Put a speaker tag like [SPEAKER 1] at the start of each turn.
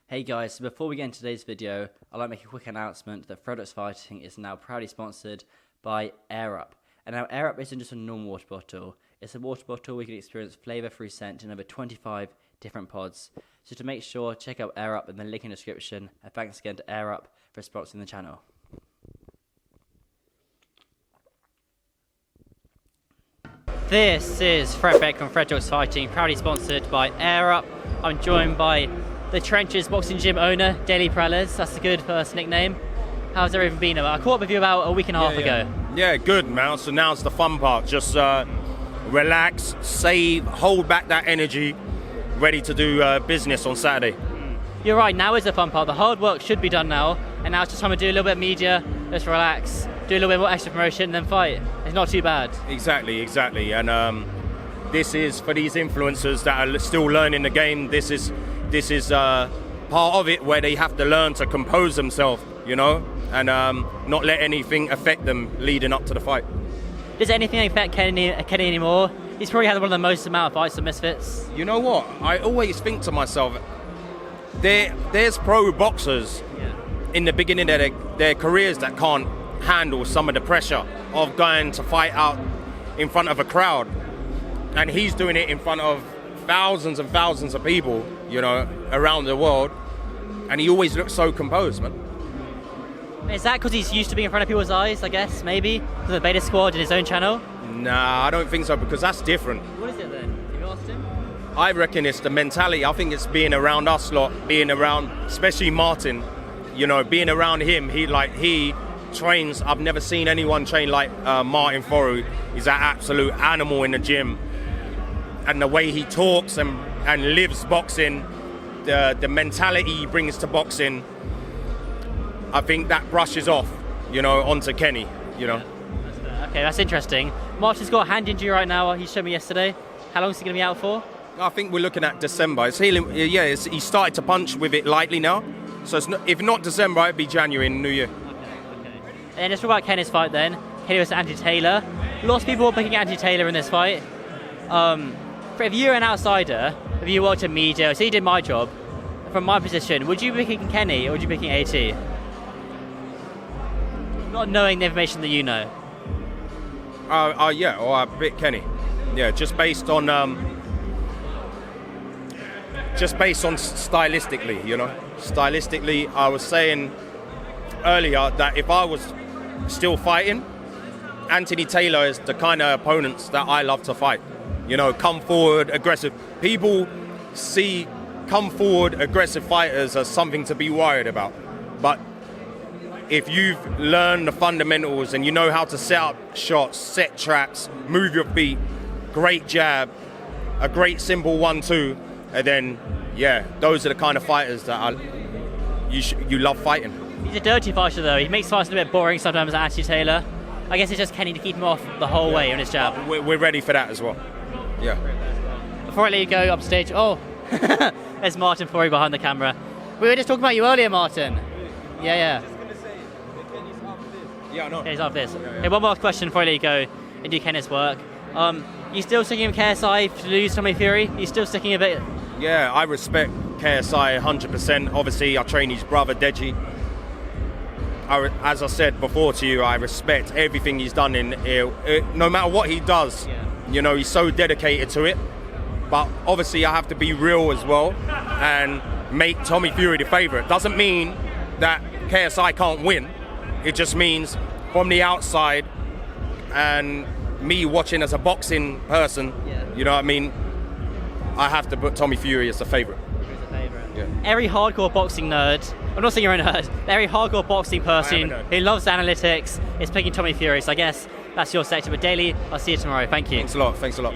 [SPEAKER 1] Hey guys, so before we get into today's video, I'd like to make a quick announcement that Fred Beck Fighting is now proudly sponsored by Air Up. And now Air Up isn't just a normal water bottle, it's a water bottle where you can experience flavour-free scent in over 25 different pods. So to make sure, check out Air Up in the link in the description, and thanks again to Air Up for sponsoring the channel. This is Fred Beck from Fred Beck Fighting, proudly sponsored by Air Up. I'm joined by the Trenches Boxing Gym owner, Daley. That's a good first nickname. How's everything been? I caught up with you about a week and a half ago.
[SPEAKER 2] Yeah, good, man. So now's the fun part. Just relax, save, hold back that energy, ready to do business on Saturday.
[SPEAKER 1] You're right, now is the fun part. The hard work should be done now, and now it's just time to do a little bit of media, just relax, do a little bit more extra promotion, and then fight. It's not too bad.
[SPEAKER 2] Exactly. And this is for these influencers that are still learning the game. This is part of it where they have to learn to compose themselves, you know, and not let anything affect them leading up to the fight.
[SPEAKER 1] Does anything affect Kenny anymore? He's probably had one of the most amount of fights of misfits.
[SPEAKER 2] You know what? I always think to myself, there's pro boxers in the beginning of their careers that can't handle some of the pressure of going to fight out in front of a crowd, and he's doing it in front of thousands and thousands of people, you know, around the world, and he always looks so composed, man.
[SPEAKER 1] Is that because he's used to being in front of people's eyes, I guess, maybe? Because the Beta Squad in his own channel?
[SPEAKER 2] Nah, I don't think so, because that's different.
[SPEAKER 1] What is it then? Have you asked him?
[SPEAKER 2] I reckon it's the mentality. I think it's being around us lot, being around, especially Martin, you know, being around him. He trains. I've never seen anyone train like Martin Foru. He's an absolute animal in the gym. And the way he talks and lives boxing, the mentality he brings to boxing, I think that brushes off, you know, onto Kenny, you know.
[SPEAKER 1] Okay, that's interesting. Martin's got a hand injury right now, he showed me yesterday. How long is he going to be out for?
[SPEAKER 2] I think we're looking at December. It's healing. Yeah, he started to punch with it lightly now. So if not December, it'd be January in the new year.
[SPEAKER 1] Okay. And let's talk about Kenny's fight then. Kenny was Andy Taylor. Lots of people were picking Andy Taylor in this fight. If you're an outsider, if you worked in media, so you did my job, from my position, would you be picking Kenny or would you be picking AT? Not knowing the information that you know.
[SPEAKER 2] Yeah, or I pick Kenny. Yeah, just based on stylistically, you know. Stylistically, I was saying earlier that if I was still fighting, Anthony Taylor is the kind of opponents that I love to fight. You know, come forward, aggressive. People see come forward, aggressive fighters as something to be worried about. But if you've learned the fundamentals and you know how to set up shots, set traps, move your feet, great jab, a great simple 1-2, and then, yeah, those are the kind of fighters that you love fighting.
[SPEAKER 1] He's a dirty fighter though. He makes fights a bit boring sometimes, Anthony Taylor. I guess it's just Kenny to keep him off the whole way on his jab.
[SPEAKER 2] We're ready for that as well. Yeah.
[SPEAKER 1] Before I let you go upstage, there's Martin Foru behind the camera. We were just talking about you earlier, Martin. Yeah.
[SPEAKER 2] Yeah, I know.
[SPEAKER 1] Kenny's after this.
[SPEAKER 2] Yeah.
[SPEAKER 1] Hey, one more question before I let you go and do Kenny's work. You still sticking with KSI to lose Tommy Fury? You still sticking a bit?
[SPEAKER 2] Yeah, I respect KSI 100%. Obviously, I train his brother, Deji. As I said before to you, I respect everything he's done no matter what he does.
[SPEAKER 1] Yeah.
[SPEAKER 2] You know, he's so dedicated to it. But obviously, I have to be real as well and make Tommy Fury the favourite. Doesn't mean that KSI can't win. It just means from the outside and me watching as a boxing person, you know what I mean, I have to put Tommy Fury as the favourite. Yeah.
[SPEAKER 1] Every hardcore boxing nerd, I'm not saying you're a nerd, every hardcore boxing person who loves analytics is picking Tommy Fury, so I guess that's your sector. But Daley, I'll see you tomorrow. Thank you.
[SPEAKER 2] Thanks a lot.